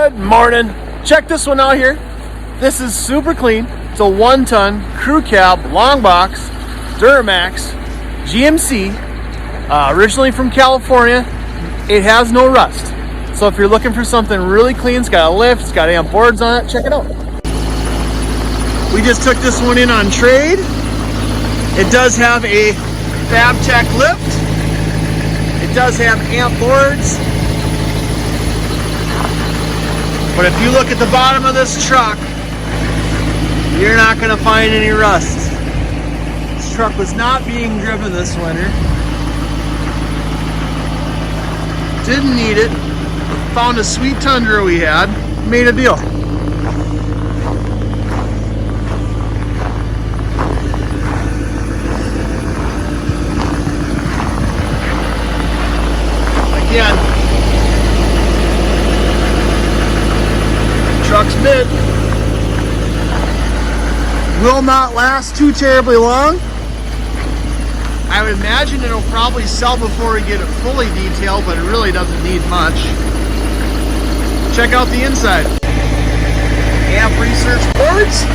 Good morning. Check this one out here. This is super clean. It's a 1-ton crew cab long box Duramax GMC, originally from California. It has no rust. So if you're looking for something really clean, it's got a lift, it's got amp boards on it, check it out. We just took this one in on trade. It does have a FabTech lift. It does have amp boards. But if you look at the bottom of this truck, you're not going to find any rust. This truck was not being driven this winter. Didn't need it. Found a sweet Tundra we had. Made a deal. Again, truck's mid. Will not last too terribly long. I would imagine it'll probably sell before we get it fully detailed, but it really doesn't need much. Check out the inside. Amp research boards,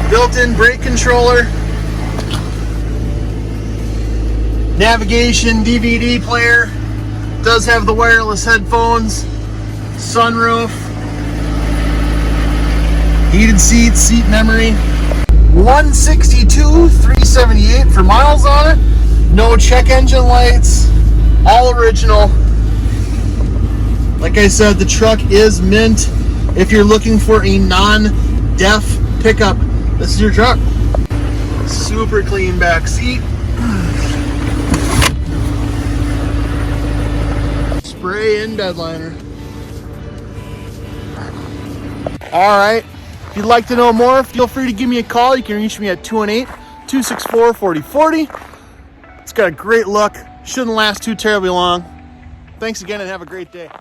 built-in brake controller, navigation DVD player, does have the wireless headphones, sunroof, heated seats, seat memory. 162,378 for miles on it. No check engine lights. All original. Like I said, the truck is mint. If you're looking for a non-deaf pickup, this is your truck. Super clean back seat. Spray in bed liner. All right. If you'd like to know more, feel free to give me a call. You can reach me at 218-264-4040. It's got a great look. Shouldn't last too terribly long. Thanks again and have a great day.